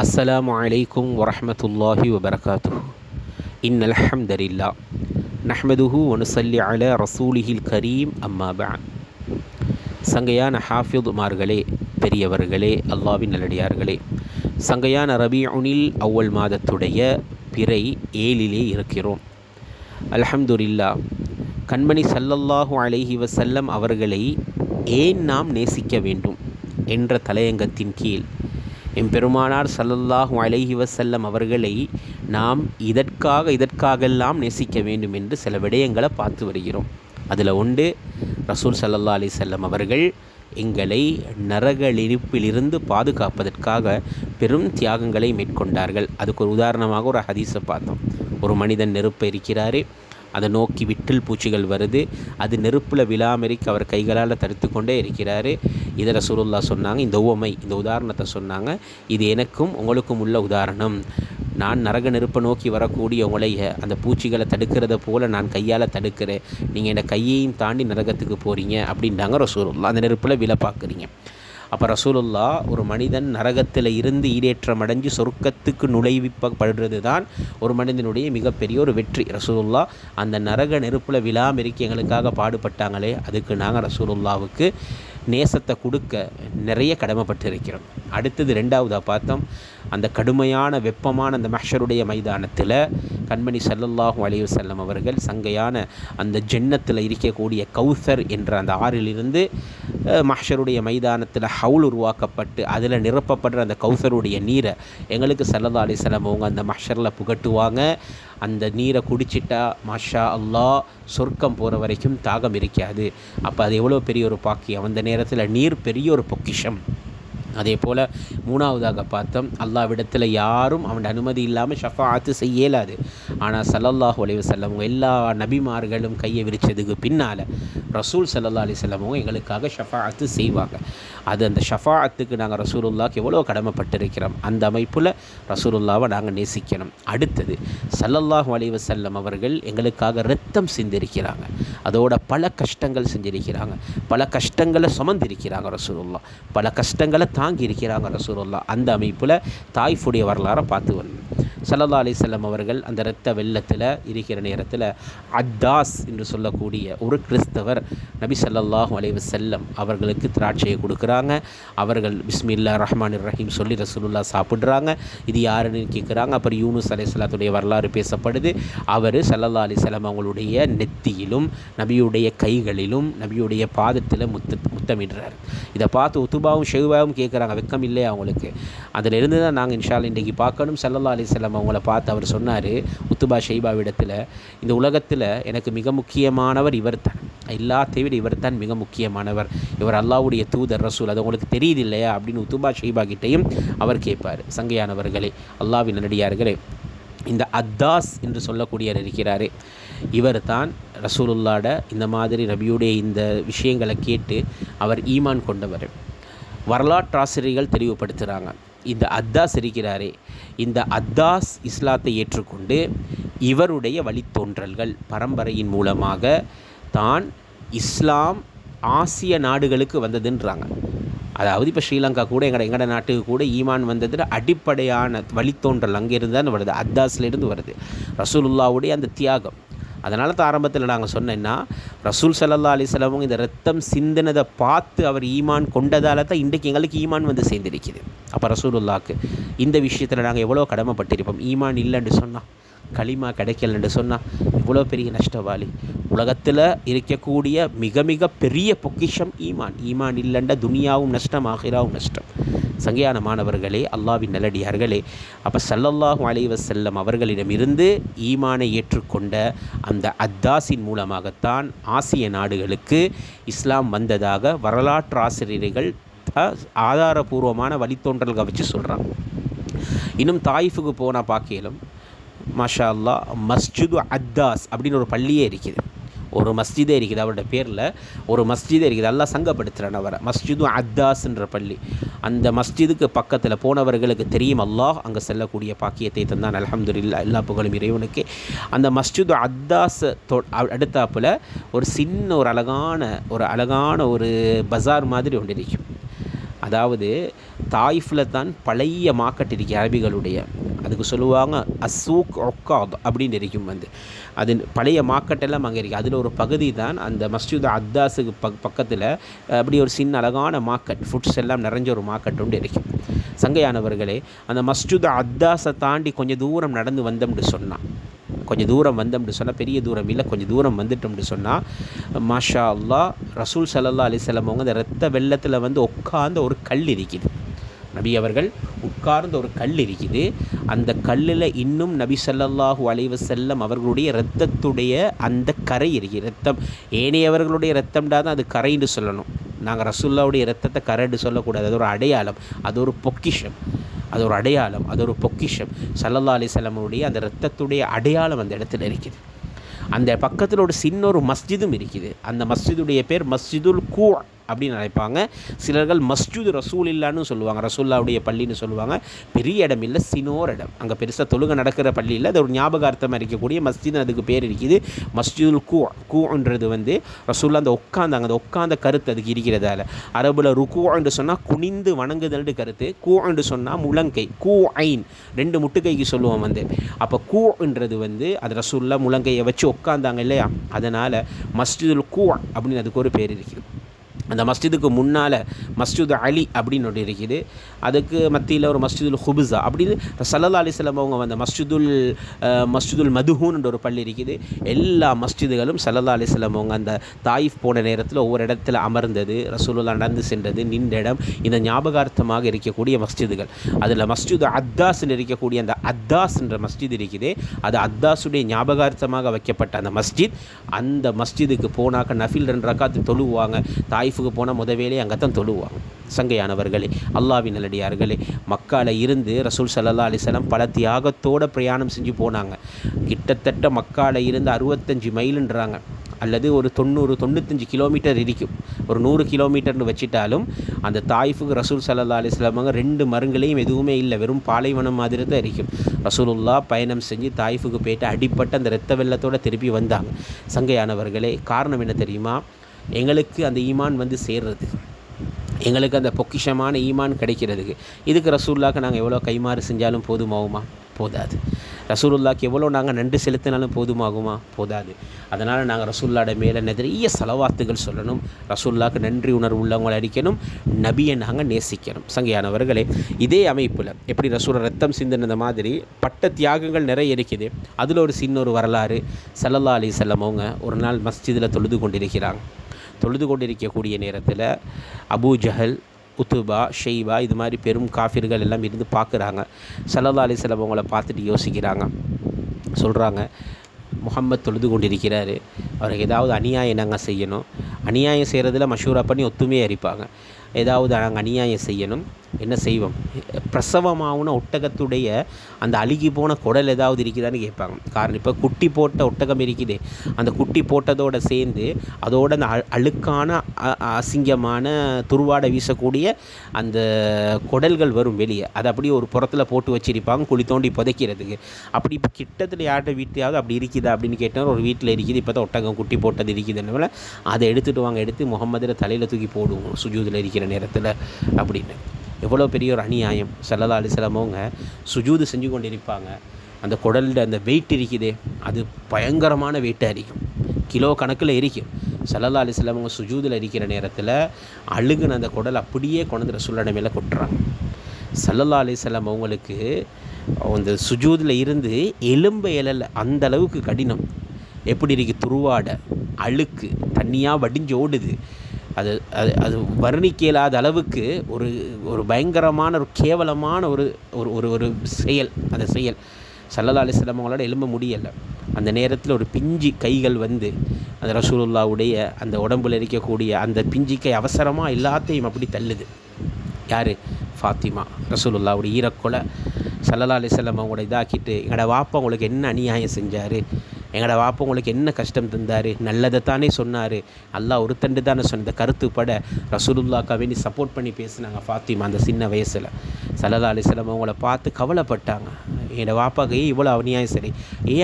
السلام عليكم ورحمة الله وبركاته. إن الحمد لله نحمده ونصلي على رسوله الكريم أما بعد. சங்கையான ஹாஃபித் மார்களே, பெரியவர்களே, அல்லாவின் நல்லடியார்களே, சங்கையான ரபீஉனில் அவ்வல் மாதத்துடைய பிறை 7 இருக்கிறோம். அல்ஹம்துலில்லாஹ். கண்மணி ஸல்லல்லாஹு அலைஹி வஸல்லம் அவர்களை ஏன் நாம் நேசிக்க வேண்டும் என்ற தலையங்கத்தின் கீழ் எம்பெருமானார் ஸல்லல்லாஹு அலைஹி வஸல்லம் அவர்களை நாம் இதற்காகெல்லாம் நேசிக்க வேண்டும் என்று சில விடயங்களை பார்த்து வருகிறோம். அதில் ஒன்று, ரசூல் ஸல்லல்லாஹு அலைஹி வஸல்லம் அவர்கள் எங்களை நரக நெருப்பிலிருந்து பாதுகாப்பதற்காக பெரும் தியாகங்களை மேற்கொண்டார்கள். அதுக்கு ஒரு உதாரணமாக ஒரு ஹதீஸை பார்த்தோம். ஒரு மனிதன் நெருப்பை இருக்கிறாரு, அதை நோக்கி விட்டில் பூச்சிகள் வருது, அது நெருப்பில் விழாமரிக்கு அவர் கைகளால் தடுத்து கொண்டே இருக்கிறாரு. இதை ரசூலுல்லாஹ் சொன்னாங்க. இந்த உதாரணத்தை சொன்னாங்க. இது எனக்கும் உங்களுக்கும் உள்ள உதாரணம். நான் நரக நெருப்பை நோக்கி வரக்கூடிய உங்களைய அந்த பூச்சிகளை தடுக்கிறத போல் நான் கையால் தடுக்கிறேன், நீங்கள் என்னை கையையும் தாண்டி நரகத்துக்கு போகிறீங்க அப்படின்றாங்க ரசூலுல்லாஹ். அந்த நெருப்பில் விழ பார்க்குறீங்க. அப்போ ரசூலுல்லாஹ், ஒரு மனிதன் நரகத்தில் இருந்து ஈடேற்றம் அடைஞ்சு சொர்க்கத்துக்கு நுழைவிப்படுறது தான் ஒரு மனிதனுடைய மிகப்பெரிய ஒரு வெற்றி. ரசூலுல்லாஹ் அந்த நரக நெருப்பில் விழாமரிக்கு எங்களுக்காக பாடுபட்டாங்களே, அதுக்கு நாங்கள் ரசூலுல்லாவுக்கு நேசத்தை கொடுக்க நிறைய கடமைப்பட்டு இருக்கிறோம். அடுத்தது 2வதாக பார்த்தோம், அந்த கடுமையான வெப்பமான அந்த மஹ்ஷருடைய மைதானத்தில் கண்மணி ஸல்லல்லாஹு அலைஹி வஸல்லம் அவர்கள் சங்கையான அந்த ஜன்னத்தில் இருக்கக்கூடிய கௌசர் என்ற அந்த ஆறிலிருந்து மஹ்ஷருடைய மைதானத்தில் ஹவுல் உருவாக்கப்பட்டு அதில் நிரப்பப்படுற அந்த கௌசருடைய நீரை எங்களுக்கு ஸல்லல்லாஹு அலைஹி வஸல்லம் அவங்க அந்த மஹ்ஷரில் புகட்டுவாங்க. அந்த நீரை குடிச்சிட்டா மாஷா அல்லாஹ் சொர்க்கம் போகிற வரைக்கும் தாகம் இருக்காது. அப்போ அது எவ்வளோ பெரிய ஒரு பாக்கியம். அந்த நேரத்தில் நீர் பெரிய ஒரு பொக்கிஷம். அதே போல் 3வதாக பார்த்தோம், அல்லாஹ்விடத்தில் யாரும் அவன் அனுமதி இல்லாமல் ஷஃபாஅத்து செய்ய இயலாது. ஆனால் ஸல்லல்லாஹு அலைஹி வஸல்லம் எல்லா நபிமார்களும் கையை விரிச்சதுக்கு பின்னால் ரசூல் ஸல்லல்லாஹு அலைஹி வஸல்லம் எங்களுக்காக ஷஃபாஅத்து செய்வாங்க. அது அந்த ஷஃபாஅத்துக்கு நாங்கள் ரசூலுல்லாஹ்க்கு எவ்வளோ கடமைப்பட்டிருக்கிறோம். அந்த அமைப்பில் ரசூலுல்லாவை நாங்கள் நேசிக்கணும். அடுத்தது, ஸல்லல்லாஹு அலைஹி வஸல்லம் அவர்கள் எங்களுக்காக இரத்தம் சிந்திருக்கிறாங்க. அதோட பல கஷ்டங்கள் செஞ்சிருக்கிறாங்க, பல கஷ்டங்களை சுமந்திருக்கிறாங்க ரசூலுல்லாஹ், பல கஷ்டங்களை தாங்கி இருக்கிறாங்க ரசூலுல்லாஹ். அந்த அமைப்பில் தாயிஃபுடைய வரலாறை பார்த்து வந்தோம். ஸல்லல்லாஹு அலைஹி வஸல்லம் அவர்கள் அந்த இரத்த வெள்ளத்தில் இருக்கிற நேரத்தில் அத்தாஸ் என்று சொல்லக்கூடிய ஒரு கிறிஸ்தவர் நபி ஸல்லல்லாஹு அலைஹி வஸல்லம் அவர்களுக்கு திராட்சையை கொடுக்குறாங்க. அவர்கள் பிஸ்மில்லாஹிர் ரஹ்மானிர் ரஹீம் சொல்லி ரசூலுல்லாஹ் சாப்பிட்றாங்க. இது யாருன்னு கேட்குறாங்க. அப்புறம் யூனுஸ் அலைஹிஸ்ஸலாத்துடைய வரலாறு பேசப்படுது. அவர் ஸல்லல்லாஹு அலைஹி வஸல்லம் அவங்களுடைய நெத்தியிலும் நபியுடைய கைகளிலும் நபியுடைய பாதத்தில் முத்தமிடுறார். இதை பார்த்து உத்துபாவும் ஷெய்பாவும் கேட்குறாங்க, வெக்கம் இல்லையா அவங்களுக்கு? அதிலிருந்து தான் நாங்கள் இன்ஷா அல்லாஹ் இன்றைக்கி பார்க்கணும். ஸல்லல்லாஹு அலைஹி வஸல்லம் அவங்கள பார்த்து அவர் சொன்னார், உத்துபா ஷெய்பாவிடத்தில், இந்த உலகத்தில் எனக்கு மிக முக்கியமானவர் இவர் தான், எல்லாத்தையும் விட இவர் தான் மிக முக்கியமானவர், இவர் அல்லாஹ்வுடைய தூதர் ரசூல், அது உங்களுக்கு தெரியுது இல்லையா அப்படின்னு உத்துபா ஷெய்பா கிட்டையும் அவர் கேட்பார். சங்கையானவர்களே, அல்லாஹ்வின் நல்லடியார்களே, இந்த அத்தாஸ் என்று சொல்லக்கூடியவர் இருக்கிறாரே, இவர் தான் ரசூலுல்லாஹ்ட இந்த மாதிரி நபியுடைய இந்த விஷயங்களை கேட்டு அவர் ஈமான் கொண்டவர். வரலாற்றாசிரியர்கள் தெளிவுபடுத்துகிறாங்க, இந்த அத்தாஸ் இருக்கிறாரே, இந்த அத்தாஸ் இஸ்லாத்தை ஏற்றுக்கொண்டு இவருடைய வழித்தோன்றல்கள் பரம்பரையின் மூலமாக தான் இஸ்லாம் ஆசிய நாடுகளுக்கு வந்ததுன்றாங்க. அதாவது இப்போ ஸ்ரீலங்கா கூட எங்கட நாட்டுக்கு கூட ஈமான் வந்ததில் அடிப்படையான வழித்தோன்றல் அங்கேருந்து தான் வருது, அத்தாஸ்லேருந்து வருது, ரசூலுல்லாவுடைய அந்த தியாகம். அதனால தான் ஆரம்பத்தில் நாங்கள் சொன்னேன்னா, ரசூல் ஸல்லல்லாஹு அலைஹி வஸல்லம் இந்த ரத்தம் சிந்தினதை பார்த்து அவர் ஈமான் கொண்டதால் தான் இன்றைக்கு எங்களுக்கு ஈமான் வந்து சேர்ந்திருக்குது. அப்போ ரசூலுல்லாஹ்க்கு இந்த விஷயத்தில் நாங்கள் எவ்வளோ கடமைப்பட்டிருப்போம். ஈமான் இல்லைன்னு சொன்னால், களிமா கிடைக்கலன்னு சொன்னால் இவ்வளோ பெரிய நஷ்டவாளி. உலகத்தில் இருக்கக்கூடிய மிக மிக பெரிய பொக்கிஷம் ஈமான். ஈமான் இல்லைன்ற துனியாவும் நஷ்டம், ஆகிராவும் நஷ்டம். சங்கையான மாணவர்களே, அல்லாஹ்வின் நல்லடியார்களே, அப்போ ஸல்லல்லாஹு அலைஹி வஸல்லம் அவர்களிடமிருந்து ஈமானை ஏற்றுக்கொண்ட அந்த அத்தாஸின் மூலமாகத்தான் ஆசிய நாடுகளுக்கு இஸ்லாம் வந்ததாக வரலாற்று ஆசிரியர்கள் ஆதாரபூர்வமான வழித்தோன்றல்களை வச்சு சொல்கிறாங்க. இன்னும் தாயிஃபுக்கு போனால் பார்க்கலும் மாஷா அல்லாஹ் மஸ்ஜிது அத்தாஸ் அப்படின்னு ஒரு பள்ளியே இருக்குது, ஒரு மஸ்ஜிதே இருக்குது, அவரோட பேரில் ஒரு மஸ்ஜிதே இருக்குது. எல்லாம் சங்கப்படுத்துகிறான் அவரை, மஸ்ஜிது அத்தாஸ்ன்ற பள்ளி. அந்த மஸ்ஜிதுக்கு பக்கத்தில் போனவர்களுக்கு தெரியும் அல்லாஹ் அங்கே செல்லக்கூடிய பாக்கியத்தை தந்தான். அல்ஹம்துலில்லாஹ், எல்லா புகழும் இறைவனுக்கு. அந்த மஸ்ஜிது அத்தாஸ் அடுத்தாப்பில் ஒரு சின்ன ஒரு அழகான ஒரு பஜார் மாதிரி ஒன்று இருக்கும். அதாவது தாயிஃபில் தான் பழைய மார்க்கெட் இருக்குது அரபிகளுடைய, அதுக்கு சொல்லுவாங்க அசூக் ஒக்காத் அப்படின்னு இருக்கும். அது பழைய மார்க்கெட்டெல்லாம் அங்கே இருக்குது. அதில் ஒரு பகுதி தான் அந்த மஸ்ஜித் அத்தாஸுக்கு பக்கத்தில் அப்படி ஒரு சின்ன அழகான மார்க்கெட், ஃபுட்ஸ் எல்லாம் நிறைஞ்ச ஒரு மார்க்கெட் ஒன்று இருக்குது. சங்கையானவர்களே, அந்த மஸ்ஜித் அத்தாஸை தாண்டி கொஞ்சம் தூரம் நடந்து வந்தோம்னு சொன்னான், கொஞ்சம் தூரம் வந்தோம்னு சொன்னால், பெரிய தூரம் இல்லை, கொஞ்சம் தூரம் வந்துட்டோம்னு சொன்னால், மாஷா அல்லாஹ் ரசூல் ஸல்லல்லாஹு அலைஹி வஸல்லம் அவங்க அந்த இரத்த வெள்ளத்தில் உட்கார்ந்த ஒரு கல் இருக்குது. நபி அவர்கள் உட்கார்ந்த ஒரு கல் இருக்குது. அந்த கல்லில் இன்னும் நபி ஸல்லல்லாஹு அலைஹி வஸல்லம் அவர்களுடைய இரத்தத்துடைய அந்த கரை இருக்குது. இரத்தம் ஏனையவர்களுடைய இரத்தம்டா தான் அது கரைன்னு சொல்லணும். நாங்கள் ரசூலுல்லாவுடைய இரத்தத்தை கரைன்னு சொல்லக்கூடாது. அது ஒரு அடையாளம், அது ஒரு பொக்கிஷம், அது ஒரு அடையாளம், அது ஒரு பொக்கிஷம். ஸல்லல்லாஹு அலைஹி வஸல்லமுடைய அந்த இரத்தத்துடைய அடையாளம் அந்த இடத்துல இருக்குது. அந்த பக்கத்தில் ஒரு சின்ன ஒரு மஸ்ஜிதும் இருக்குது. அந்த மஸ்ஜிதுடைய பேர் மஸ்ஜிதுல் கூ அப்படின்னு நினைப்பாங்க. சிலர்கள் மஸ்ஜிது ரசூலில்லான்னு சொல்லுவாங்க, ரசூல்லாவுடைய பள்ளின்னு சொல்லுவாங்க. பெரிய இடம் இல்லை, சினோர் இடம். அங்கே பெருசாக தொழுகை நடக்கிற பள்ளி இல்லை, அது ஒரு ஞாபகார்த்தமாக இருக்கக்கூடிய மஸ்ஜித், அதுக்கு பேர் இருக்குது மஸ்ஜிதுல் கூன்றது ரசூல்லா அந்த உட்காந்தாங்க, அந்த உட்காந்த கருத்து அதுக்கு இருக்கிறதால. அரபில் ருக்கு என்று சொன்னால் குனிந்து வணங்குதல்னு கருத்து, கூ என்று சொன்னால் முழங்கை, கூ ஐன் ரெண்டு முட்டுக்கைக்கு சொல்லுவோம். அப்போ கூன்றது அது ரசூல்லா முழங்கையை வச்சு உட்காந்தாங்க இல்லையா, அதனால் மஸ்ஜிதுல் கூ அப்படின்னு அதுக்கு ஒரு பேர் இருக்குது. அந்த மஸ்ஜிதுக்கு முன்னால் மஸ்ஜித் அலி அப்படின்னு ஒன்று இருக்குது. அதுக்கு மத்தியில் ஒரு மஸ்ஜிதுல் ஹுபுஸா அப்படின்னு ஸல்லல்லாஹு அலைஹி வஸல்லம் அவங்க அந்த மஸ்ஜிதுல் மதுஹூன்ற ஒரு பள்ளி இருக்குது. எல்லா மஸ்ஜிதுகளும் ஸல்லல்லாஹு அலைஹி வஸல்லம் அவங்க அந்த தாயிஃப் போன நேரத்தில் ஒவ்வொரு இடத்துல அமர்ந்தது, ரசூலுல்லாஹ் நடந்து சென்றது, நின்ற இடம், இந்த ஞாபகார்த்தமாக இருக்கக்கூடிய மஸ்ஜிதுகள். அதில் மஸ்ஜித் அத்தாஸில் இருக்கக்கூடிய அந்த அத்தாஸ் என்ற மஸ்ஜித் இருக்குது. அது அத்தாஸுடைய ஞாபகார்த்தமாக வைக்கப்பட்ட அந்த மஸ்ஜித். அந்த மஸ்ஜிதுக்கு போனாக்க நஃபில் 2 ரக்காத்து தொழுவாங்க. தாயிஃபுக்கு போனால் வேலையை அங்கே தான் தொழுவாங்க. சங்கையானவர்களே, அல்லாஹ்வின் நல்லடியார்களே, மக்காவில் இருந்து ரசூல் ஸல்லல்லாஹு அலைஹி வஸல்லம் பல தியாகத்தோடு பிரயாணம் செஞ்சு போனாங்க. கிட்டத்தட்ட மக்காவில் இருந்து 65 மைலுன்றாங்க, அல்லது ஒரு 90-95 கிலோமீட்டர் இருக்கும். ஒரு 100 கிலோமீட்டர்னு வச்சுட்டாலும் அந்த தாயிஃபுக்கு ரசூல் ஸல்லல்லாஹு அலைஹி வஸல்லம் 2 மருங்களையும் எதுவுமே இல்லை, வெறும் பாலைவனம் மாதிரி தான் இருக்கும். ரசூலுல்லாஹ் பயணம் செஞ்சு தாயிஃபுக்கு போய்ட்டு அடிப்பட்ட அந்த இரத்த வெள்ளத்தோடு திருப்பி வந்தாங்க. சங்கையானவர்களே, காரணம் என்ன தெரியுமா? எங்களுக்கு அந்த ஈமான் சேர்றது, எங்களுக்கு அந்த பொக்கிஷமான ஈமான் கிடைக்கிறதுக்கு. இதுக்கு ரசூலுல்லாஹ்க்கு நாங்கள் எவ்வளோ கைமாறு செஞ்சாலும் போதுமாகுமா? போதாது. ரசூலுல்லாஹ்க்கு எவ்வளோ நாங்கள் நன்றி செலுத்தினாலும் போதுமாகுமா? போதாது. அதனால் நாங்கள் ரசூலுல்லாஹ்ட மேலே நிறைய சலவாத்துகள் சொல்லணும், ரசூலுல்லாஹ்க்கு நன்றி உணர்வு உள்ளவங்களை அடிக்கணும், நபியை நாங்கள் நேசிக்கணும். சங்கையானவர்களே, இதே அமைப்பில் எப்படி ரசூல் ரத்தம் சிந்தின மாதிரி பட்ட தியாகங்கள் நிறைய இருக்குது. அதில் ஒரு சின்ன ஒரு வரலாறு. ஸல்லல்லாஹு அலைஹி வஸல்லம் அவங்க ஒரு நாள் மஸ்ஜிதில் தொழுது கொண்டிருக்கக்கூடிய நேரத்தில் அபூ ஜஹல், உத்துபா, ஷெய்பா இது மாதிரி பெரும் காஃபிர்கள் எல்லாம் இருந்து பார்க்குறாங்க. ஸல்லல்லாஹு அலைஹி வஸல்லம் அவங்கள பார்த்துட்டு யோசிக்கிறாங்க, சொல்கிறாங்க, முஹம்மத் தொழுது கொண்டிருக்கிறாரு, அவருக்கு ஏதாவது அநியாயம் நாங்கள் செய்யணும். அநியாயம் செய்கிறதுல மஷூரா பண்ணி ஒத்துமையாக இருப்பாங்க. ஏதாவது நாங்கள் அநியாயம் செய்யணும், என்ன செய்வோம்? பிரசவமாகுன ஒட்டகத்துடைய அந்த அழுகி போன குடல் ஏதாவது இருக்குதான்னு கேட்பாங்க. காரணம், இப்போ குட்டி போட்ட ஒட்டகம் இருக்குது, அந்த குட்டி போட்டதோடு சேர்ந்து அதோட அந்த அழுக்கான அசிங்கமான துருவாடை வீசக்கூடிய அந்த குடல்கள் வரும் வெளியே, அதை அப்படியே ஒரு புறத்தில் போட்டு வச்சிருப்பாங்க குழி தோண்டி புதைக்கிறதுக்கு. அப்படி இப்போ கிட்டத்தில் யார்கிட்ட வீட்டையாவது அப்படி இருக்குதா அப்படின்னு கேட்டால் ஒரு வீட்டில் இருக்குது, இப்போ தான் ஒட்டகம் குட்டி போட்டது இருக்குதுன்னு அதை எடுத்துகிட்டு வாங்க, எடுத்து முகம்மதில் தலையில் தூக்கி போடுவோம் சுஜூதில் இருக்கிற நேரத்தில் அப்படின்னு. எவ்வளோ பெரிய ஒரு அநியாயம். ஸல்லல்லாஹு அலைஹி வஸல்லம் அவங்க சுஜூது செஞ்சு கொண்டு இருப்பாங்க. அந்த குடலில் அந்த வெயிட் இருக்குதே, அது பயங்கரமான வெயிட்டாக இருக்கும், கிலோ கணக்கில் இருக்கும். ஸல்லல்லாஹு அலைஹி வஸல்லம் அவங்க சுஜூதில் இருக்கிற நேரத்தில் அழுகுன அந்த குடல் அப்படியே கொண்டு ரசூலுல்லாஹ் மேலே கொட்டுறாங்க. ஸல்லல்லாஹு அலைஹி வஸல்லம் அவங்களுக்கு அந்த சுஜூதில் இருந்து எலும்பு எழல, அந்த அளவுக்கு கடினம். எப்படி இருக்குது? துருவாடை, அழுக்கு, தண்ணியாக வடிஞ்சு ஓடுது. அது அது அது வர்ணிக்க இயலாத அளவுக்கு ஒரு ஒரு பயங்கரமான ஒரு கேவலமான ஒரு ஒரு ஒரு செயல். அந்த செயல் ஸல்லல்லாஹு அலைஹி வஸல்லம் அவங்களோட எழும்ப முடியலை. அந்த நேரத்தில் ஒரு பிஞ்சு கைகள் அந்த ரசூலுல்லாவுடைய அந்த உடம்பில் இருக்கக்கூடிய அந்த பிஞ்சு கை அவசரமாக எல்லாத்தையும் அப்படி தள்ளுது. யார்? ஃபாத்திமா, ரசூலுல்லாவுடைய ஈரக்கொலை. ஸல்லல்லாஹு அலைஹி வஸல்லம் அவங்களோட இதாக்கிட்டு, எங்களோட வாப்பா உங்களுக்கு என்ன அநியாயம் செஞ்சார், எங்களோட வாப்பா உங்களுக்கு என்ன கஷ்டம் தந்தார், நல்லதை தானே சொன்னார், அல்லாஹ் ஒரு தண்டு தானே சொன்ன, இந்த கருத்துப்பட ரசூலுல்லாஹ்க்காக வேண்டி சப்போர்ட் பண்ணி பேசினாங்க ஃபாத்திமா அந்த சின்ன வயசில். ஸல்லல்லாஹு அலைஹி வஸல்லம் அவங்கள பார்த்து கவலைப்பட்டாங்க. என்னோடய வாப்பாக்கு இவ்வளோ அநியாயம் சரி,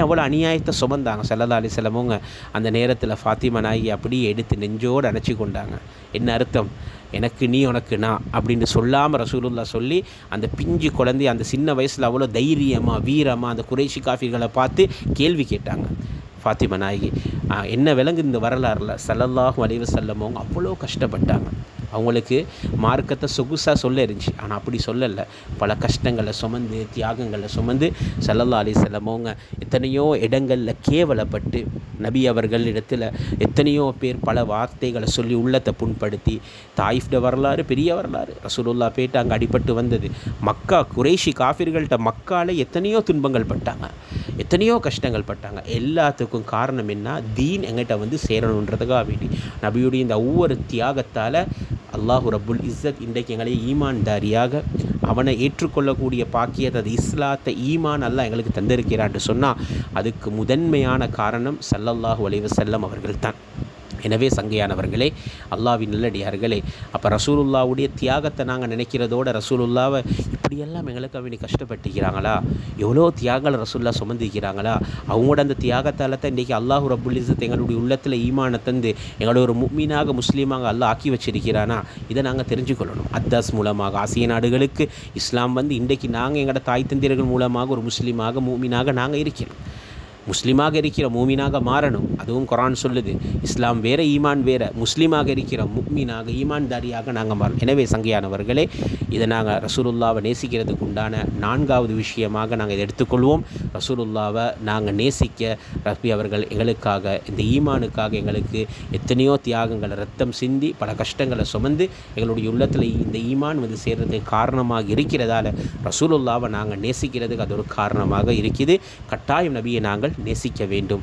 அவ்வளோ அநியாயத்தை சுமந்தாங்க ஸல்லல்லாஹு அலைஹி வஸல்லம் அவங்க. அந்த நேரத்தில் ஃபாத்திமா நாயகி அப்படியே எடுத்து நெஞ்சோடு அணைச்சி கொண்டாங்க. என்ன அர்த்தம்? எனக்கு நீ உனக்கு நான் அப்படின்னு சொல்லாமல் ரசூலுல்லாஹ் சொல்லி அந்த பிஞ்சு குழந்தை அந்த சின்ன வயசில் அவ்வளோ தைரியமாக வீரமாக அந்த குறைஷி காஃபிர்களை பார்த்து கேள்வி கேட்டாங்க. ஃபாத்திமா நாயகி என்ன விளங்கு இந்த வரலாறுல ஸல்லல்லாஹு அலைஹி வஸல்லம் அவங்க அவ்வளோ கஷ்டப்பட்டாங்க. அவங்களுக்கு மார்க்கத்தை சொகுசாக சொல்ல இருந்துச்சு, ஆனால் அப்படி சொல்லலை. பல கஷ்டங்களை சுமந்து தியாகங்களை சுமந்து ஸல்லல்லாஹு அலைஹி வஸல்லம் அவங்க எத்தனையோ இடங்களில் கேவலப்பட்டு நபி அவர்கள் இடத்துல எத்தனையோ பேர் பல வார்த்தைகளை சொல்லி உள்ளத்தை புண்படுத்தி, தாயிஃப்ட வரலாறு பெரிய வரலாறு. ரசூலுல்லாஹ் போய்ட்டு அங்கே அடிபட்டு வந்தது. மக்கா குறைஷி காஃபிர்கள்ட்ட மக்கால எத்தனையோ துன்பங்கள் பட்டாங்க, எத்தனையோ கஷ்டங்கள் பட்டாங்க. எல்லாத்துக்கும் காரணம் என்ன? தீன் எங்கிட்ட வந்து சேரணுன்றதுக்காக வேண்டி நபியுடைய இந்த ஒவ்வொரு தியாகத்தால் அல்லாஹு ரப்புல் இஸ்ஸத் இன்றைக்கு எங்களை ஈமான்தாரியாக அவனை ஏற்றுக்கொள்ளக்கூடிய பாக்கியத்தை, அது இஸ்லாத்தை ஈமான் அல்லாஹ் எங்களுக்கு தந்திருக்கிறான்னு சொன்னால் அதுக்கு முதன்மையான காரணம் ஸல்லல்லாஹு அலைஹி வஸல்லம் அவர்கள் தான். எனவே சங்கையானவர்களே, அல்லாஹ்வின் நல்லடியார்களே, அப்போ ரசூலுல்லாவுடைய தியாகத்தை நாங்கள் நினைக்கிறதோட ரசூலுல்லாவை இப்படியெல்லாம் எங்களுக்கு வேண்டி கஷ்டப்பட்டுக்கிறாங்களா, எவ்வளோ தியாகங்களை ரசூலுல்லாஹ் சுமந்திக்கிறாங்களா, அவங்களோட அந்த தியாகத்தால் தான் இன்றைக்கி அல்லாஹு ரப்புல் இஸ்ஸத் எங்களுடைய உள்ளத்தில் ஈமானை தந்து எங்களோட ஒரு முஃமினாக முஸ்லீமாக அல்லாஹ் ஆக்கி வச்சிருக்கிறானா, இதை நாங்கள் தெரிஞ்சுக்கொள்ளணும். அத்தாஸ் மூலமாக ஆசிய நாடுகளுக்கு இஸ்லாம் வந்து இன்றைக்கு நாங்கள் எங்களோட தாய் தந்திரர்கள் மூலமாக ஒரு முஸ்லீமாக முஃமினாக நாங்கள் இருக்கிறோம். முஸ்லீமாக இருக்கிற மூமினாக மாறணும். அதுவும் குர்ஆன் சொல்லுது, இஸ்லாம் வேறு ஈமான் வேறு. முஸ்லீமாக இருக்கிற முஃமினாக ஈமான்தாரியாக நாங்கள் மாறணும். எனவே சங்கையானவர்களே, இதை நாங்கள் ரசூலுல்லாவை நேசிக்கிறதுக்கு உண்டான 4வது விஷயமாக நாங்கள் இதை எடுத்துக்கொள்வோம். ரசூலுல்லாவை நாங்கள் நேசிக்க ரப்பி அவர்கள் எங்களுக்காக இந்த ஈமானுக்காக எங்களுக்கு எத்தனையோ தியாகங்களை ரத்தம் சிந்தி பல கஷ்டங்களை சுமந்து எங்களுடைய உள்ளத்தில் இந்த ஈமான் வந்து சேர்றதுக்கு காரணமாக இருக்கிறதால ரசூலுல்லாவை நாங்கள் நேசிக்கிறதுக்கு அது ஒரு காரணமாக இருக்குது. கட்டாயம் நபியை நாங்கள் நேசிக்க வேண்டும்.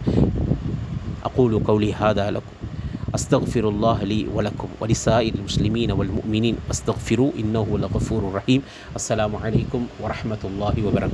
அகூலு கௌலி ஹாதா லக்கும் அஸ்தக்ஃபிருல்லாஹ் லி வலக்கும் வலிசாயிரில் முஸ்லிமீன வல் முஃமினீன் அஸ்தக்ஃபிரு இன்னஹு லகஃபூருர் ரஹீம். அஸ்ஸலாமு அலைக்கும் வரஹ்மத்துல்லாஹி வபரகாத்துஹு.